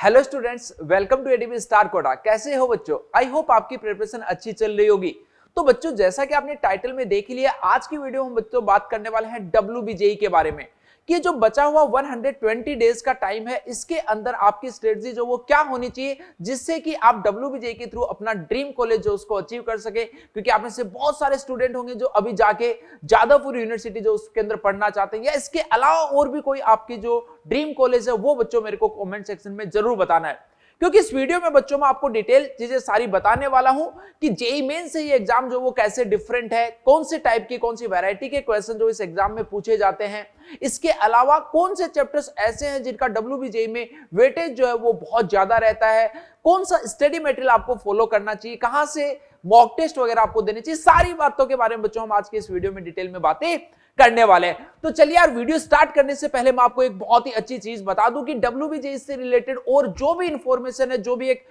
Hello students, welcome to ADB star Kota. कैसे हो बच्चों? आई होप आपकी प्रिपरेशन अच्छी चल रही होगी। तो बच्चों, जैसा कि आपने टाइटल में देख लिया, आज की वीडियो हम बच्चों बात करने वाले हैं WBJE के बारे में कि जो बचा हुआ 120 डेज का टाइम है, इसके अंदर आपकी स्ट्रेटजी जो वो क्या होनी चाहिए जिससे कि आप WBJE के थ्रू अपना ड्रीम कॉलेज जो उसको अचीव कर सके। क्योंकि आप में से बहुत सारे स्टूडेंट होंगे जो अभी जाके जादवपुर यूनिवर्सिटी जो उसके अंदर पढ़ना चाहते हैं, या इसके अलावा और भी कोई आपकी जो ड्रीम कॉलेज है वो बच्चों मेरे को कमेंट सेक्शन में जरूर बताना है। क्योंकि इस वीडियो में बच्चों में आपको डिटेल चीजें सारी बताने वाला हूं कि जेईई मेन से ये एग्जाम जो वो कैसे डिफरेंट है, कौन से टाइप की कौन सी वैरायटी के क्वेश्चन जो इस एग्जाम में पूछे जाते हैं, इसके अलावा कौन से चैप्टर्स ऐसे हैं जिनका WBJE में वेटेज जो है वो बहुत ज्यादा रहता है, कौन सा स्टडी मटेरियल आपको फॉलो करना चाहिए, कहां से मॉक टेस्ट वगैरह आपको देने चाहिए, सारी बातों के बारे में बच्चों हम आज के इस वीडियो में डिटेल में बातें करने वाले हैं। तो चलिए यार, वीडियो स्टार्ट करने से पहले मैं आपको एक बहुत ही अच्छी चीज बता दूं कि WBJE से रिलेटेड और जो भी इंफॉर्मेशन है, जो भी एक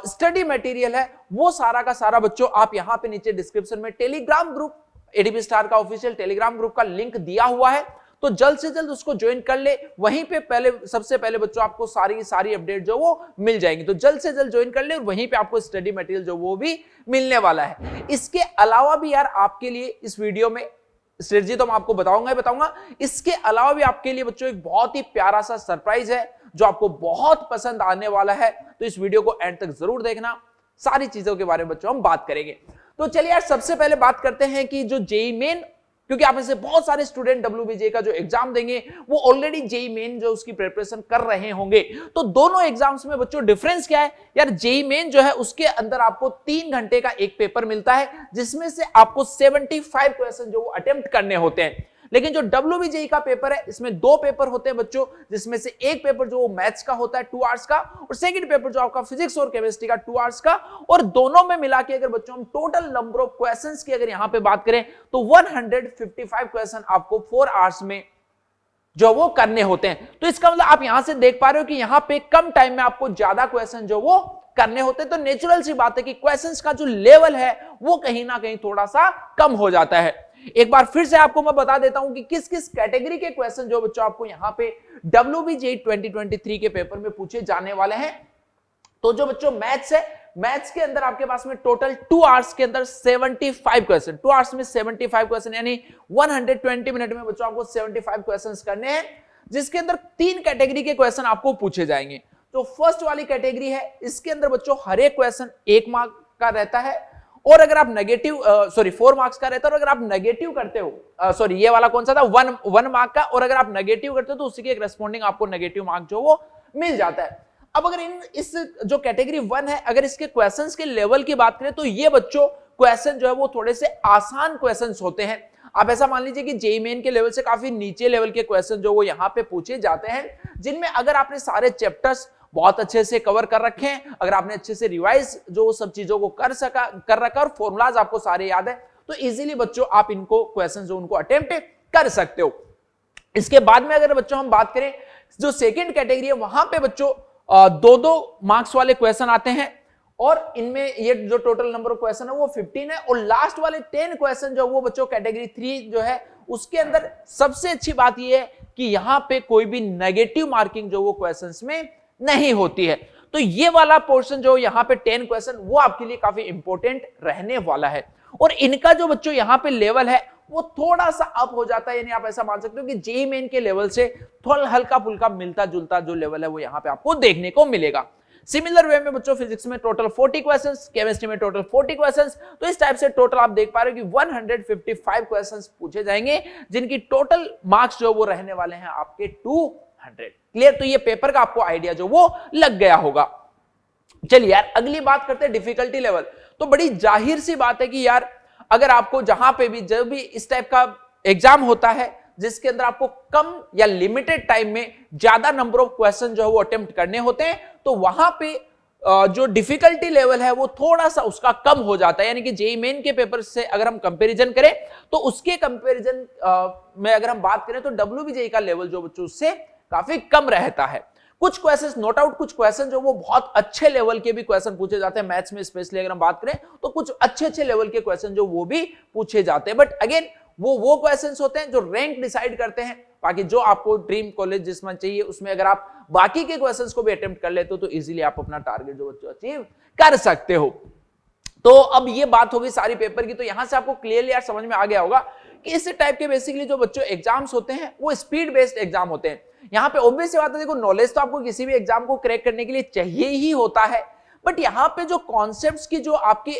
स्टडी मटेरियल है, वो सारा का सारा बच्चों आप यहां पे नीचे डिस्क्रिप्शन में टेलीग्राम ग्रुप एडीबी स्टार का ऑफिशियल टेलीग्राम ग्रुप का लिंक दिया हुआ है। तो जल्द से जल्द उसको ज्वाइन कर ले, वहीं पे सबसे पहले बच्चों आपको सारी अपडेट जो वो मिल जाएंगी। तो जल्द से जल्द ज्वाइन कर ले और वहीं पे आपको स्टडी मटेरियल जो वो भी मिलने वाला है। इसके अलावा भी यार आपके लिए इस वीडियो में स्ट्रेटजी तो मैं आपको बताऊंगा, इसके अलावा भी आपके लिए बच्चों एक बहुत ही प्यारा सा सरप्राइज है जो आपको बहुत पसंद आने वाला है। तो इस वीडियो को एंड तक जरूर देखना, सारी चीजों के बारे में बच्चों हम बात करेंगे। तो चलिए यार, सबसे पहले बात करते हैं कि जो जेईई मेन, क्योंकि आप में से बहुत सारे स्टूडेंट WBJE का जो एग्जाम देंगे वो ऑलरेडी जेईई मेन जो उसकी प्रिपरेशन कर रहे होंगे। तो दोनों एग्जाम्स में बच्चों डिफरेंस क्या है यार? जेईई मेन जो है उसके अंदर आपको 3 घंटे का एक पेपर मिलता है जिसमें से आपको 75 क्वेश्चन जो वो अटेम्प्ट करने होते हैं। लेकिन जो WBJE का पेपर है, इसमें 2 पेपर होते हैं बच्चों, जिसमें से एक पेपर जो मैथ्स का होता है 2 आवर्स का, और सेकंड पेपर जो आपका फिजिक्स और केमिस्ट्री का 2 आवर्स का। और दोनों में मिला के अगर बच्चों हम टोटल नंबर ऑफ क्वेश्चंस की अगर यहां पे बात करें तो 155 क्वेश्चन आपको 4 आवर्स में जो वो करने होते हैं। तो इसका मतलब आप यहां से देख पा रहे हो कि यहां पे कम टाइम में आपको ज्यादा क्वेश्चन जो वो करने होते हैं। तो नेचुरल सी बात है कि क्वेश्चंस का जो लेवल है वो कहीं ना कहीं थोड़ा सा कम हो जाता है। एक बार फिर से आपको मैं बता देता हूं कि किस किस कैटेगरी के क्वेश्चन जो बच्चों आपको यहां पे WBJE 2023 के पेपर में पूछे जाने वाले हैं। तो जो बच्चों मैथ्स है, मैथ्स के अंदर आपके पास में टोटल 2 आवर्स के अंदर 75 क्वेश्चन, 2 आवर्स में 75 क्वेश्चन, यानी 120 मिनट में बच्चों आपको 75 क्वेश्चंस करने हैं, जिसके अंदर 3 कैटेगरी के क्वेश्चन आपको पूछे जाएंगे। तो फर्स्ट वाली कैटेगरी है, इसके अंदर बच्चों हर एक क्वेश्चन 1 मार्क का रहता है, और अगर आप नेगेटिव 4 मार्क्स का रहता है, और अगर आप नेगेटिव करते हो, ये वाला कौन सा था, 1 मार्क का, और अगर आप नेगेटिव करते हो तो उसी के रेस्पॉन्डिंग आपको नेगेटिव मार्क जो वो मिल जाता है। अब अगर इस जो कैटेगरी 1 है, अगर इसके क्वेश्चंस के लेवल की बात करें तो ये बच्चों क्वेश्चन जो है वो थोड़े से आसान क्वेश्चंस होते हैं। आप ऐसा मान लीजिए कि जेईई मेन के लेवल से काफी नीचे लेवल के क्वेश्चन जो वो यहाँ पे पूछे जाते हैं, जिनमें अगर आपने सारे चैप्टर्स बहुत अच्छे से कवर कर रखे हैं, अगर आपने अच्छे से रिवाइज जो सब चीजों को कर रखा और फॉर्मूलाज आपको सारे याद है, तो इजीली बच्चों आप इनको क्वेश्चन जो उनको अटेम्प्ट कर सकते हो। इसके बाद में अगर बच्चों हम बात करें, जो सेकंड कैटेगरी है, वहां पे बच्चों 2-2 मार्क्स वाले क्वेश्चन आते हैं, और इनमें ये जो टोटल नंबर ऑफ क्वेश्चन है वो 15 है, और लास्ट वाले 10 क्वेश्चन जो वो बच्चों कैटेगरी 3 जो है उसके अंदर सबसे अच्छी बात ये है कि यहां पे कोई भी नेगेटिव मार्किंग जो वो क्वेश्चंस में नहीं होती है। तो ये वाला पोर्शन जो यहाँ पे 10 क्वेश्चन वो आपके लिए काफी इंपॉर्टेंट रहने वाला है, और इनका जो बच्चों यहाँ पे लेवल है वो थोड़ा सा अप हो जाता है, यानी आप ऐसा मान सकते हो कि जेईई मेन के लेवल से थोड़ा हल्का फुल्का मिलता जुलता जो लेवल है वो यहाँ पे आपको देखने को मिलेगा। सिमिलर वे में बच्चों फिजिक्स में टोटल 40 क्वेश्चंस, केमिस्ट्री में टोटल 40 क्वेश्चंस, तो इस टाइप से टोटल आप देख पा रहे हो कि 155 क्वेश्चंस पूछे जाएंगे, जिनकी टोटल मार्क्स जो वो रहने वाले हैं आपके 200। क्लियर? तो ये पेपर का आपको आइडिया जो वो लग गया होगा। चलिए यार, अगली बात करते हैं डिफिकल्टी लेवल। तो बड़ी जाहिर सी बात है कि यार अगर आपको जहां पे भी जब भी इस टाइप का एग्जाम होता है जिसके अंदर आपको कम या लिमिटेड टाइम में ज्यादा नंबर ऑफ क्वेश्चन जो है वो अटेम्प्ट करने होते हैं, तो वहां पे जो डिफिकल्टी लेवल है वो थोड़ा सा उसका कम हो जाता है। यानी कि जेईई मेन के पेपर से अगर हम कंपैरिजन करें तो उसके कंपैरिजन में अगर हम बात करें तो WBJE का लेवल जो बच्चों उससे काफी कम रहता है। कुछ क्वेश्चंस नोट आउट, कुछ क्वेश्चन जो वो बहुत अच्छे लेवल के भी क्वेश्चन पूछे जाते हैं, मैथ्स में स्पेशली अगर हम बात करें तो कुछ अच्छे लेवल के क्वेश्चन जो वो भी पूछे जाते हैं। बट अगेन वो क्वेश्चंस होते हैं जो रैंक डिसाइड करते हैं। बाकी जो आपको ड्रीम कॉलेज जिसमें चाहिए उसमें अगर आप बाकी के क्वेश्चंस को भी अटेम्प्ट कर लेते हो तो इजीली आप अपना टारगेट जो बच्चों अचीव कर सकते हो। तो अब ये बात होगी सारी पेपर की, तो यहां से आपको क्लियरली यार समझ में आ गया होगा कि इस टाइप के बेसिकली जो बच्चों एग्जाम्स होते हैं वो स्पीड बेस्ड एग्जाम होते हैं। यहाँ पे ऑब्वियस सी बात है, देखो नॉलेज तो आपको किसी भी एग्जाम को क्रैक करने के लिए चाहिए ही होता है, बट यहाँ पे जो कॉन्सेप्ट्स की जो आपकी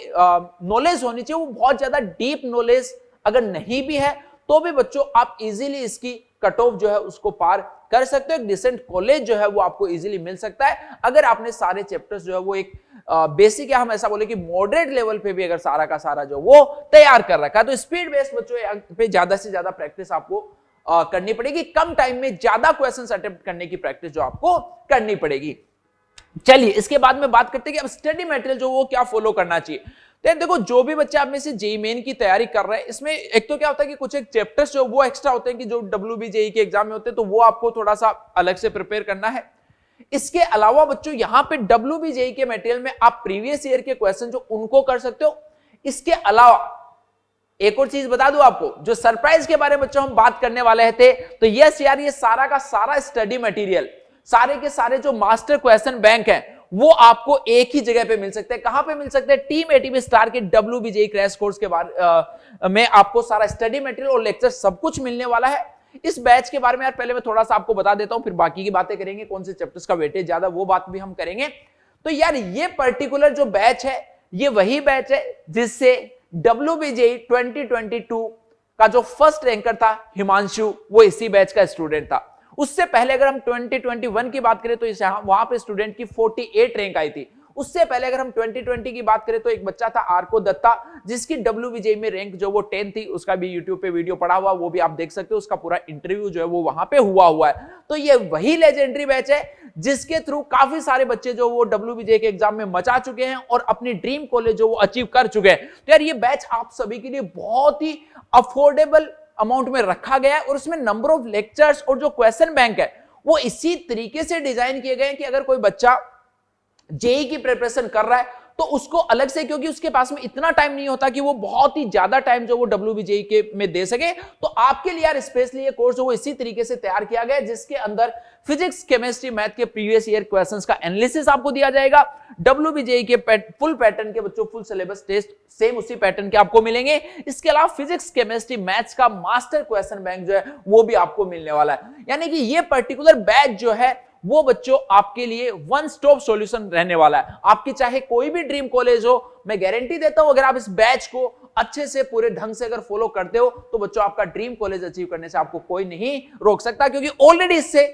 नॉलेज होनी चाहिए वो बहुत ज्यादा डीप नॉलेज अगर नहीं भी है तो भी बच्चों आप इजीली इसकी कट ऑफ जो है उसको पार कर सकते हो। एक डिसेंट कॉलेज जो है वो आपको इजीली मिल सकता है अगर आपने सारे चैप्टर्स जो है वो एक बेसिक या हम ऐसा बोले कि मॉडरेट लेवल पे भी अगर सारा का सारा जो वो तैयार कर रखा है। तो स्पीड बेस्ड बच्चों यहाँ पे ज्यादा से ज्यादा प्रैक्टिस आपको करनी पड़ेगी, कम टाइम में ज्यादा क्वेश्चंस अटेम्प्ट करने की प्रैक्टिस जो आपको करनी पड़ेगी। चलिए इसके बाद में बात करते हैं कि अब स्टडी मटेरियल जो वो क्या फॉलो करना चाहिए। तो देखो जो भी बच्चे आप में से जेईई मेन की तैयारी कर रहे हैं इसमें एक तो क्या होता है कि कुछ एक चैप्टर्स जो वो एक्स्ट्रा होते हैं कि जो WBJEE के एग्जाम में होते हैं तो वो आपको थोड़ा सा अलग से प्रिपेयर करना है। इसके अलावा बच्चों यहाँ पे WBJEE के मटेरियल में आप प्रीवियस ईयर के क्वेश्चन जो उनको कर सकते हो। इसके अलावा एक और चीज बता दूं आपको, जो सरप्राइज के बारे में बच्चों हम बात करने वाले थे, तो यस यार ये सारा का सारा स्टडी मटेरियल सारे के सारे जो मास्टर क्वेश्चन बैंक है वो आपको एक ही जगह पे मिल सकते हैं। कहां पे मिल सकते हैं? टीम एटीवी स्टार के WBJEE क्रैश कोर्स के बारे में आपको सारा स्टडी मटेरियल और लेक्चर सब कुछ मिलने वाला है। इस बैच के बारे में यार पहले मैं थोड़ा सा आपको बता देता हूं, फिर बाकी की बातें करेंगे, कौन से चैप्टर्स का वेटेज ज्यादा वो बात भी हम करेंगे। तो यार ये पर्टिकुलर जो बैच है ये वही बैच है जिससे WBJEE 2022 का जो फर्स्ट रैंकर था हिमांशु वो इसी बैच का स्टूडेंट था। उससे पहले अगर हम 2021 की बात करें तो वहां पे स्टूडेंट की 48 रैंक आई थी। उससे पहले अगर हम 2020 की बात करें तो एक बच्चा था आर्को दत्ता जिसकी WBJEE में रैंक जो वो 10 थी, उसका भी YouTube पे वीडियो पड़ा हुआ, वो भी आप देख सकते हो, उसका पूरा इंटरव्यू जो है वो वहां पे हुआ है। तो ये वही लेजेंडरी बैच है जिसके थ्रू काफी सारे बच्चे जो वो WBJEE के एग्जाम में मचा चुके हैं और अपनी ड्रीम कॉलेज जो वो अचीव कर चुके हैं। तो यार ये बैच आप सभी के लिए बहुत ही अफोर्डेबल अमाउंट में रखा गया है और उसमें नंबर ऑफ लेक्चर्स और जो क्वेश्चन बैंक है वो इसी तरीके से डिजाइन किए गए हैं कि अगर कोई बच्चा जेईई की प्रिपरेशन कर रहा है तो उसको अलग से, क्योंकि उसके पास में इतना टाइम नहीं होता कि वो बहुत ही ज्यादा टाइम जो वो WBJEE के में दे सके, तो आपके लिए यार स्पेशली ये कोर्स जो वो इसी तरीके से तैयार किया गया है जिसके अंदर फिजिक्स केमिस्ट्री मैथ के प्रीवियस ईयर क्वेश्चंस का एनालिसिस आपको दिया जाएगा। WBJEE के फुल पैटर्न के बच्चों फुल सिलेबस टेस्ट सेम उसी पैटर्न के आपको मिलेंगे। इसके अलावा फिजिक्स केमिस्ट्री मैथ्स का मास्टर क्वेश्चन बैंक जो है वो भी आपको मिलने वाला है। यानी कि ये पर्टिकुलर बैच जो है वो बच्चों आपके लिए वन स्टॉप सॉल्यूशन रहने वाला है। आपकी चाहे कोई भी ड्रीम कॉलेज हो, मैं गारंटी देता हूं अगर आप इस बैच को अच्छे से पूरे ढंग से अगर फॉलो करते हो तो बच्चों आपका ड्रीम कॉलेज अचीव करने से आपको कोई नहीं रोक सकता, क्योंकि ऑलरेडी इससे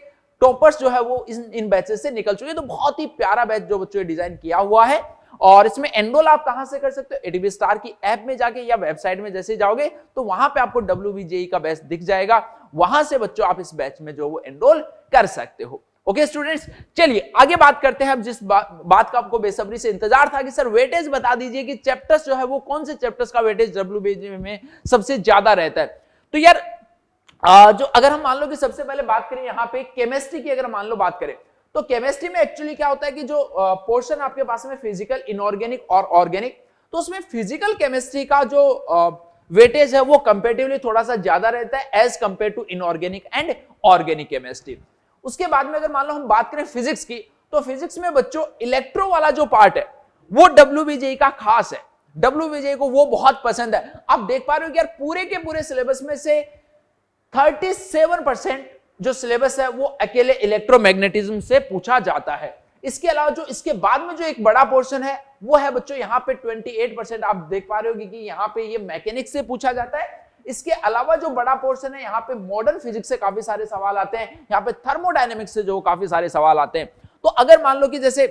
टॉपर्स जो है वो इन बैचेस से निकल चुके हैं। तो बहुत ही प्यारा बैच जो बच्चों डिजाइन किया हुआ है। और इसमें एनरोल आप कहां से कर सकते हो? एटीवी स्टार की ऐप में जाके या वेबसाइट में जैसे जाओगे तो वहां पे आपको WBJEE का बैच दिख जाएगा, वहां से बच्चों आप इस बैच में जो वो एनरोल कर सकते हो। ओके स्टूडेंट्स, चलिए आगे बात करते हैं। अब जिस बात का आपको बेसब्री से इंतजार था कि सर वेटेज बता दीजिए कि चैप्टर्स जो है वो कौन से चैप्टर्स का वेटेज WBJEE में सबसे ज्यादा रहता है। तो यार जो अगर हम मान लो कि सबसे पहले बात करें यहाँ पे केमिस्ट्री की, अगर मान लो बात करें तो केमिस्ट्री में एक्चुअली क्या होता है कि जो पोर्शन आपके पास में फिजिकल, इनऑर्गेनिक और ऑर्गेनिक, तो उसमें फिजिकल केमिस्ट्री का जो वेटेज है वो कंपेरेटिवली थोड़ा सा ज्यादा रहता है as compare to inorganic and organic chemistry. उसके बाद में अगर मान लो हम बात करें फिजिक्स की, तो फिजिक्स में बच्चों इलेक्ट्रो वाला जो पार्ट है वो WBJEE का खास है। WBJEE को वो बहुत पसंद है। आप देख पा रहे हो कि यार पूरे के पूरे सिलेबस में से 37% जो सिलेबस है वो अकेले इलेक्ट्रोमैग्नेटिज्म से पूछा जाता है। इसके अलावा जो इसके बाद में जो एक बड़ा पोर्शन है वो है बच्चों यहाँ पे 28% आप देख पा रहे हो कि यहाँ पे ये मैकेनिक्स से पूछा जाता है। इसके अलावा जो बड़ा पोर्शन है यहाँ पे मॉडर्न फिजिक्स से काफी सारे सवाल आते हैं, यहाँ पे थर्मोडायनेमिक्स से जो काफी सारे सवाल आते हैं। तो अगर मान लो कि जैसे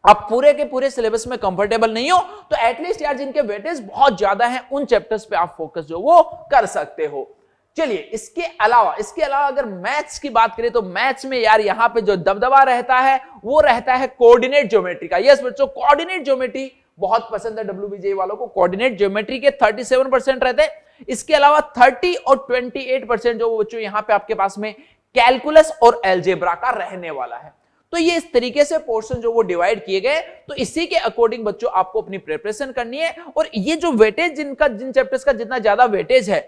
आप पूरे के पूरे सिलेबस में कंफर्टेबल नहीं हो तो एटलीस्ट यार जिनके वेटेज बहुत ज्यादा हैं उन चैप्टर्स पे आप फोकस जो वो कर सकते हो। चलिए इसके अलावा अगर मैथ्स की बात करें तो मैथ्स में यार यहाँ पे जो दबदबा रहता है वो रहता है कोऑर्डिनेट ज्योमेट्री का। यस बच्चों, कोऑर्डिनेट ज्योमेट्री बहुत पसंद है WBJEE वालों को। कोऑर्डिनेट ज्योमेट्री के 37% रहते हैं। इसके अलावा 30 और 28% जो बच्चों यहाँ पे आपके पास में कैलकुलस और अलजेब्रा का रहने वाला है। तो ये इस तरीके से पोर्शन जो वो डिवाइड किए गए, तो इसी के अकॉर्डिंग बच्चों आपको अपनी प्रिपरेशन करनी है। और ये जो वेटेज जिन चैप्टर्स का जितना ज्यादा वेटेज है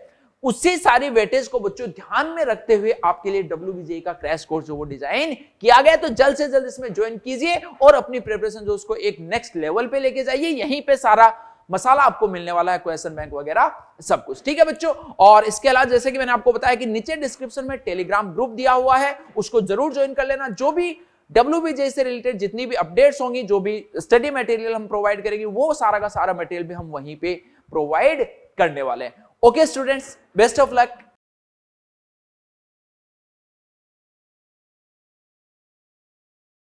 उसी सारी वेटेज को बच्चों ध्यान में रखते हुए आपके लिए WBJE का क्रैश कोर्स जो वो डिजाइन किया गया है। तो जल्द से जल्द इसमें ज्वाइन कीजिए और अपनी प्रिपरेशन जो उसको एक नेक्स्ट लेवल पे लेके जाइए। यहीं पे सारा मसाला आपको मिलने वाला है, क्वेश्चन बैंक वगैरह सब कुछ, ठीक है बच्चों। और इसके अलावा जैसे कि मैंने आपको बताया कि नीचे डिस्क्रिप्शन में टेलीग्राम ग्रुप दिया हुआ है, उसको जरूर ज्वाइन कर लेना। जो भी WBJE से रिलेटेड जितनी भी अपडेट्स होंगी, जो भी स्टडी मटेरियल हम प्रोवाइड करेंगे, वो सारा का सारा मटेरियल भी हम वहीं पे प्रोवाइड करने वाले हैं। Okay students, best of luck.